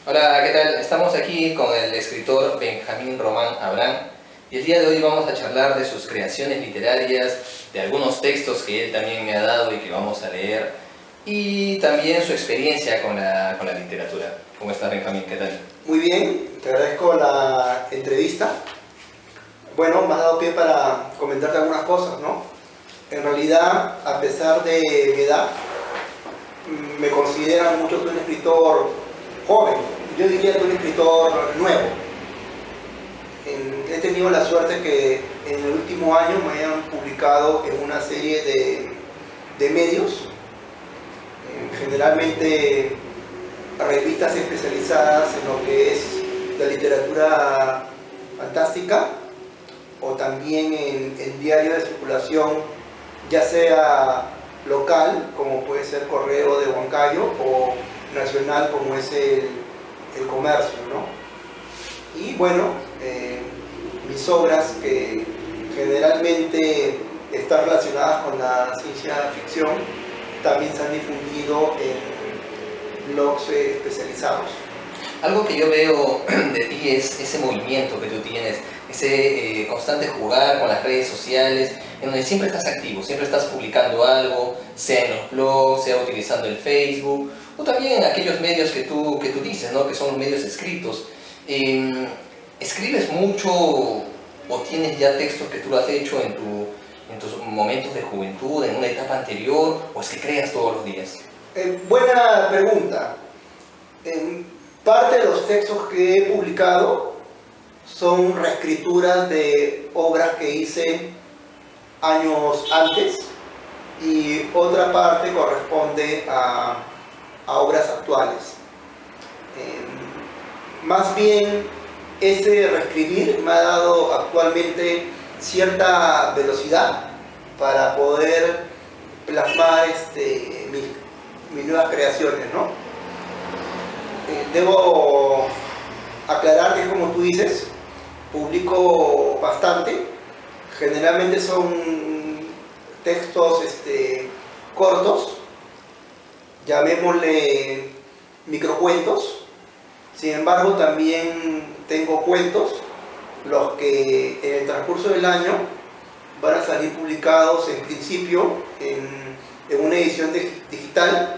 Hola, ¿qué tal? Estamos aquí con el escritor Benjamín Román Abrán y el día de hoy vamos a charlar de sus creaciones literarias, de algunos textos que él también me ha dado y que vamos a leer, y también su experiencia con la literatura. ¿Cómo estás, Benjamín? ¿Qué tal? Muy bien, te agradezco la entrevista. Bueno, me has dado pie para comentarte algunas cosas, ¿no? En realidad, a pesar de mi edad, me consideran muchos un escritor joven. Yo diría que un escritor nuevo. He tenido la suerte que en el último año me hayan publicado en una serie de medios, generalmente revistas especializadas en lo que es la literatura fantástica, o también en diarios de circulación, ya sea local, como puede ser Correo de Huancayo, o nacional, como es el Comercio, ¿no? Y bueno, mis obras, que generalmente están relacionadas con la ciencia ficción, también se han difundido en blogs especializados. Algo que yo veo de ti es ese movimiento que tú tienes, ese constante jugar con las redes sociales, en donde siempre estás activo, siempre estás publicando algo, sea en los blogs, sea utilizando el Facebook, o también en aquellos medios que tú dices, ¿no? Que son los medios escritos. ¿Escribes mucho o tienes ya textos que tú lo has hecho en tus momentos de juventud, en una etapa anterior, o es que creas todos los días? Buena pregunta. Parte de los textos que he publicado son reescrituras de obras que hice años antes, y otra parte corresponde a obras actuales. Más bien, ese reescribir me ha dado actualmente cierta velocidad para poder plasmar mis nuevas creaciones, ¿no? Debo aclarar que, como tú dices, publico bastante. Generalmente son textos cortos, llamémosle microcuentos. Sin embargo, también tengo cuentos, los que en el transcurso del año van a salir publicados en principio en una edición digital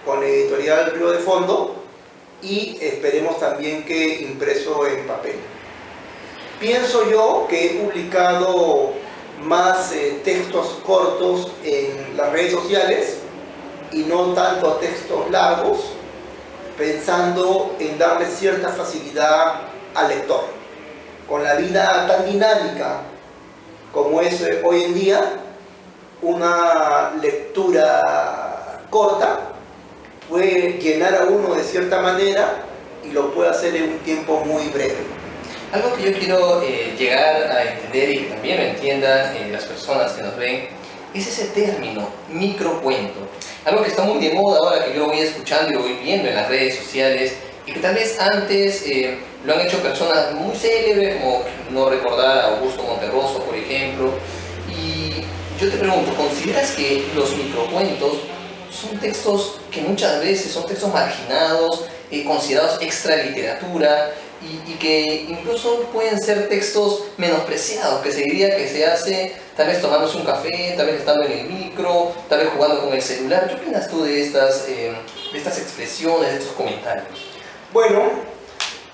con editorial Río de Fondo, y esperemos también que impreso en papel. Pienso yo que he publicado más textos cortos en las redes sociales y no tanto textos largos, pensando en darle cierta facilidad al lector. Con la vida tan dinámica como es hoy en día, una lectura corta puede llenar a uno de cierta manera y lo puede hacer en un tiempo muy breve. Algo que yo quiero llegar a entender y que también lo entiendan las personas que nos ven es ese término, microcuento. Algo que está muy de moda ahora, que yo lo voy escuchando y lo voy viendo en las redes sociales, y que tal vez antes lo han hecho personas muy célebres, como no recordar a Augusto Monterroso, por ejemplo. Y yo te pregunto, ¿consideras que los microcuentos son textos que muchas veces son textos marginados, considerados extra literatura, y que incluso pueden ser textos menospreciados, que se diría que se hace tal vez tomándose un café, tal vez estando en el micro, tal vez jugando con el celular? ¿Qué opinas tú de estas expresiones, de estos comentarios? Bueno,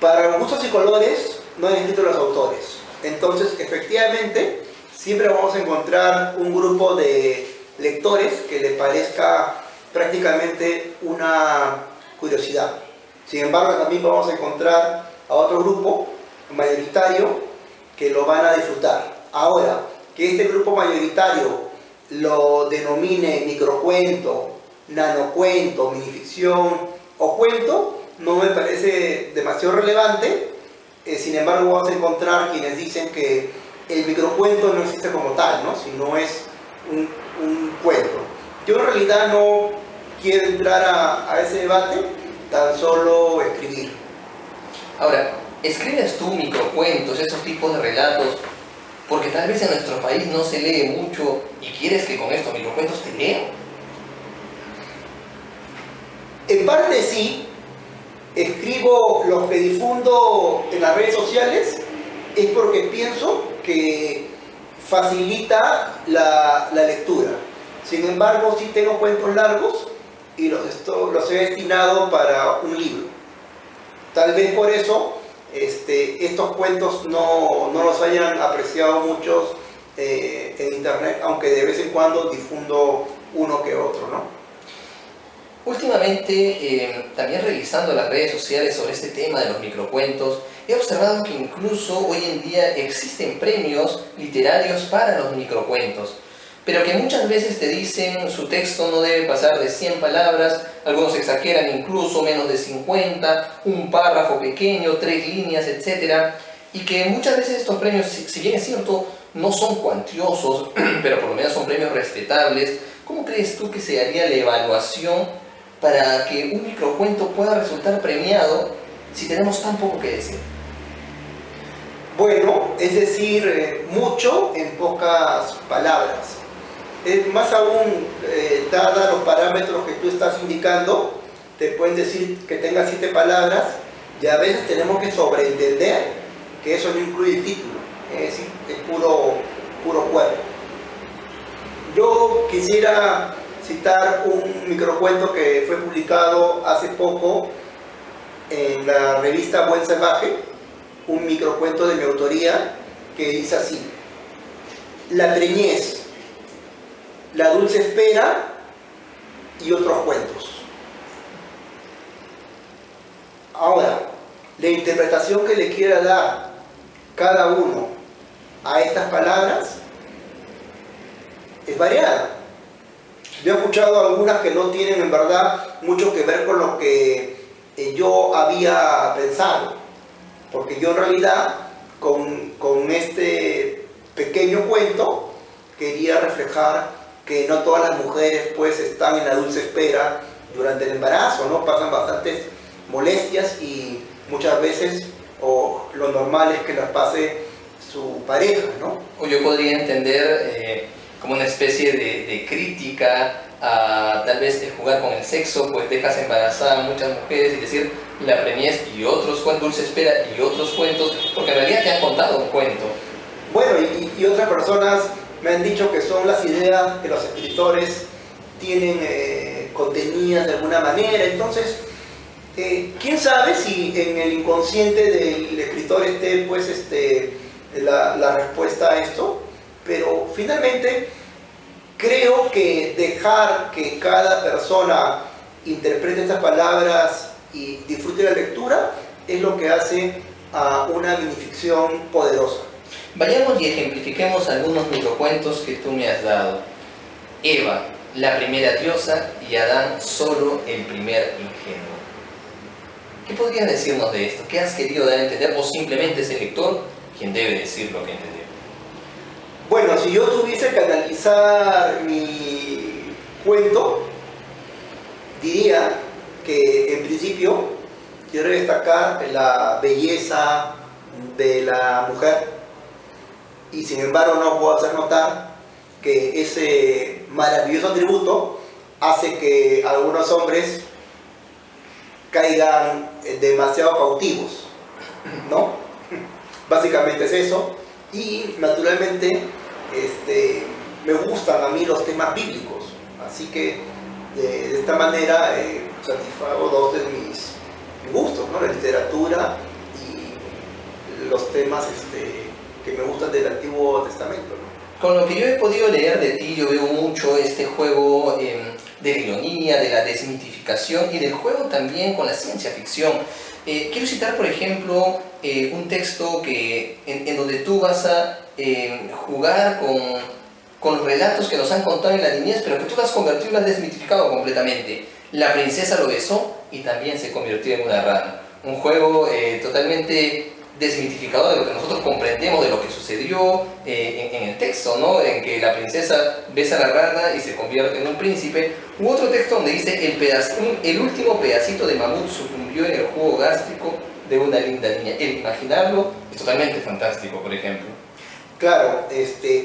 para gustos y colores no hay escrito los autores. Entonces, efectivamente, siempre vamos a encontrar un grupo de lectores que le parezca prácticamente una curiosidad. Sin embargo, también vamos a encontrar a otro grupo mayoritario que lo van a disfrutar. Ahora, que este grupo mayoritario lo denomine microcuento, nanocuento, minificción o cuento, no me parece demasiado relevante. Sin embargo, vamos a encontrar quienes dicen que el microcuento no existe como tal, ¿no? Sino es un cuento. Yo en realidad no quiero entrar a ese debate, tan solo escribir. Ahora, ¿escribes tú microcuentos, esos tipos de relatos, porque tal vez en nuestro país no se lee mucho y quieres que con estos microcuentos te lean? En parte sí, escribo los que difundo en las redes sociales es porque pienso que facilita la lectura. Sin embargo, sí tengo cuentos largos y los he destinado para un libro. Tal vez por eso estos cuentos no los hayan apreciado muchos en internet, aunque de vez en cuando difundo uno que otro, ¿no? Últimamente, también revisando las redes sociales sobre este tema de los microcuentos, he observado que incluso hoy en día existen premios literarios para los microcuentos, pero que muchas veces te dicen su texto no debe pasar de 100 palabras, algunos exageran incluso menos de 50, un párrafo pequeño, 3 líneas, etc. Y que muchas veces estos premios, si bien es cierto, no son cuantiosos, pero por lo menos son premios respetables. ¿Cómo crees tú que se haría la evaluación para que un microcuento pueda resultar premiado si tenemos tan poco que decir? Bueno, es decir, mucho en pocas palabras. Más aún, dada los parámetros que tú estás indicando, te pueden decir que tenga 7 palabras y a veces tenemos que sobreentender que eso no incluye el título, es decir, es puro cuerpo. Yo quisiera citar un microcuento que fue publicado hace poco en la revista Buen Salvaje, un microcuento de mi autoría que dice así: La preñez, la dulce espera y otros cuentos. Ahora, la interpretación que le quiera dar cada uno a estas palabras es variada. Yo he escuchado algunas que no tienen en verdad mucho que ver con lo que yo había pensado, porque yo en realidad con este pequeño cuento quería reflejar que no todas las mujeres pues están en la dulce espera durante el embarazo, ¿no? Pasan bastantes molestias y muchas veces lo normal es que las pase su pareja, ¿no? O yo podría entender como una especie de crítica a tal vez el jugar con el sexo, pues dejas embarazada a muchas mujeres y decir la preñez y otros cuentos, dulce espera y otros cuentos, porque en realidad te han contado un cuento. Bueno, y otras personas me han dicho que son las ideas que los escritores tienen contenidas de alguna manera. Entonces, quién sabe si en el inconsciente del escritor esté pues la respuesta a esto, pero finalmente creo que dejar que cada persona interprete estas palabras y disfrute la lectura es lo que hace a una minificción poderosa. Vayamos y ejemplifiquemos algunos microcuentos que tú me has dado. Eva, la primera diosa, y Adán, solo el primer ingenuo. ¿Qué podrías decirnos de esto? ¿Qué has querido dar a entender? ¿O simplemente es el lector quien debe decir lo que entendió? Bueno, si yo tuviese que analizar mi cuento, diría que en principio quiero destacar la belleza de la mujer, y sin embargo no puedo hacer notar que ese maravilloso atributo hace que algunos hombres caigan demasiado cautivos, ¿no? Básicamente es eso. Y naturalmente me gustan a mí los temas bíblicos, así que de esta manera satisfago dos de mis gustos, ¿no? La literatura y los temas que me gustan del Antiguo Testamento, ¿no? Con lo que yo he podido leer de ti, yo veo mucho este juego de la ironía, de la desmitificación y del juego también con la ciencia ficción. Quiero citar, por ejemplo, un texto en donde tú vas a jugar con los relatos que nos han contado en la niñez, pero que tú las has convertido y las has desmitificado completamente. La princesa lo besó y también se convirtió en una rana. Un juego totalmente desmitificador de lo que nosotros comprendemos de lo que sucedió en el texto, ¿no? En que la princesa besa a la rana y se convierte en un príncipe. U otro texto donde dice el último pedacito de mamut sucumbió en el jugo gástrico de una linda niña. El imaginarlo es totalmente fantástico, por ejemplo. Claro,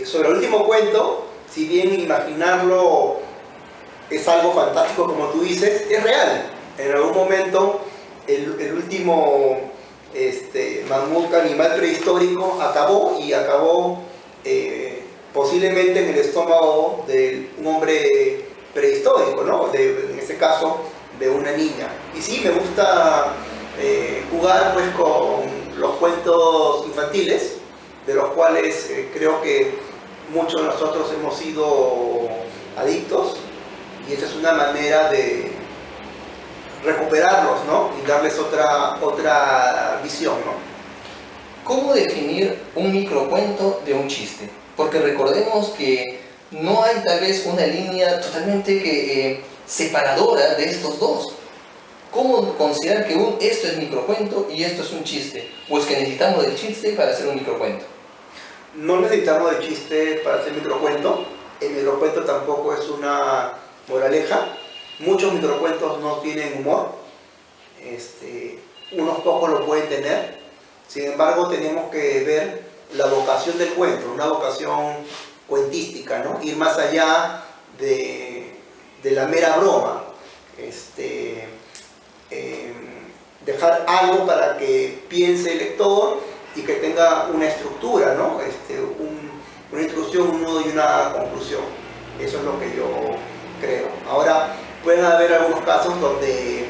sobre el último cuento, si bien imaginarlo es algo fantástico como tú dices, es real. En algún momento el último mamut animal prehistórico acabó posiblemente en el estómago de un hombre prehistórico, ¿no? En este caso de una niña. Y sí, me gusta jugar pues con los cuentos infantiles, de los cuales creo que muchos de nosotros hemos sido adictos, y esta es una manera de recuperarlos, ¿no? Y darles otra visión, ¿no? ¿Cómo definir un microcuento de un chiste? Porque recordemos que no hay tal vez una línea totalmente separadora de estos dos. ¿Cómo considerar que esto es microcuento y esto es un chiste? ¿O es que necesitamos del chiste para hacer un microcuento? No necesitamos del chiste para hacer microcuento. El microcuento tampoco es una moraleja. Muchos microcuentos no tienen humor. Unos pocos lo pueden tener. Sin embargo, tenemos que ver la vocación del cuento, una vocación cuentística, ¿no? Ir más allá de la mera broma. Dejar algo para que piense el lector y que tenga una estructura, ¿no? Una introducción, un nudo y una conclusión. Eso es lo que yo creo. Ahora, pueden haber algunos casos donde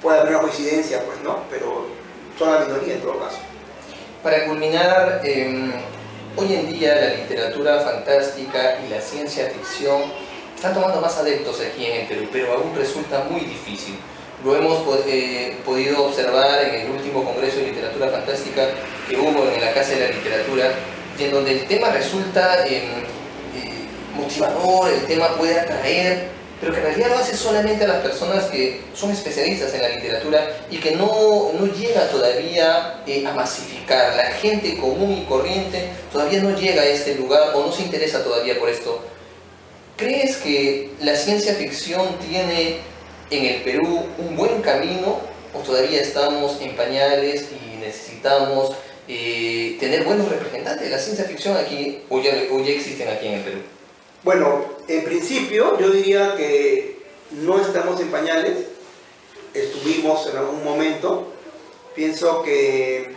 puede haber una coincidencia, pues, ¿no? Pero son la minoría en todo caso. Para culminar, hoy en día la literatura fantástica y la ciencia ficción están tomando más adeptos aquí en el Perú, pero aún resulta muy difícil. Lo hemos podido observar en el último Congreso de Literatura Fantástica que hubo en la Casa de la Literatura, y en donde el tema resulta motivador, el tema puede atraer, pero que en realidad lo hace solamente a las personas que son especialistas en la literatura y que no llega todavía a masificar. La gente común y corriente todavía no llega a este lugar o no se interesa todavía por esto. ¿Crees que la ciencia ficción tiene en el Perú un buen camino o todavía estamos en pañales y necesitamos tener buenos representantes de la ciencia ficción aquí o ya existen aquí en el Perú? Bueno, en principio yo diría que no estamos en pañales, estuvimos en algún momento. Pienso que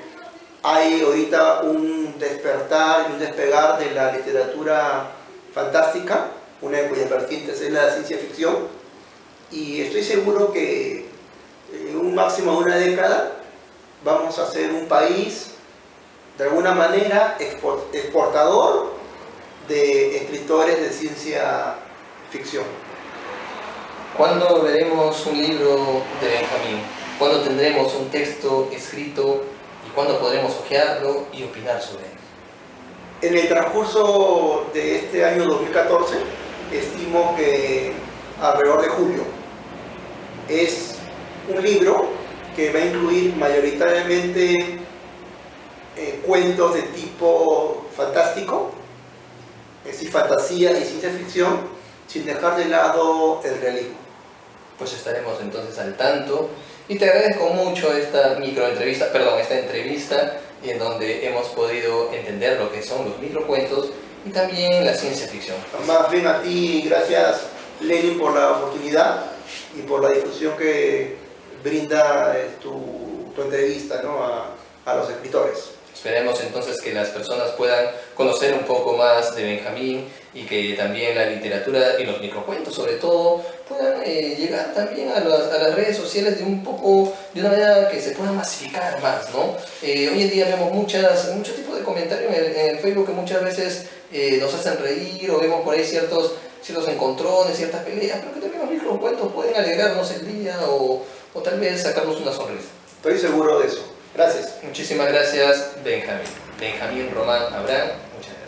hay ahorita un despertar y un despegar de la literatura fantástica, una de cuyas vertientes es la ciencia ficción, y estoy seguro que en un máximo de una década vamos a ser un país de alguna manera exportador de escritores de ciencia ficción. ¿Cuándo veremos un libro de Benjamín? ¿Cuándo tendremos un texto escrito y cuándo podremos hojearlo y opinar sobre él? En el transcurso de este año 2014, estimo que alrededor de julio. Es un libro que va a incluir mayoritariamente cuentos de tipo fantástico, es decir, fantasía y ciencia ficción, sin dejar de lado el realismo. Pues estaremos entonces al tanto y te agradezco mucho esta entrevista en donde hemos podido entender lo que son los microcuentos y también la ciencia ficción. Más bien a ti, gracias Lenin por la oportunidad y por la difusión que brinda tu entrevista, ¿no? a los escritores. Esperemos entonces que las personas puedan conocer un poco más de Benjamín y que también la literatura y los microcuentos sobre todo puedan llegar también a las redes sociales de una manera que se pueda masificar más, ¿no? Hoy en día vemos muchos tipos de comentarios en el Facebook que muchas veces nos hacen reír o vemos por ahí ciertos encontrones, ciertas peleas, pero que también los microcuentos pueden alegrarnos el día o tal vez sacarnos una sonrisa. Estoy seguro de eso. Gracias. Muchísimas gracias, Benjamín. Benjamín Román Abraham, muchas gracias.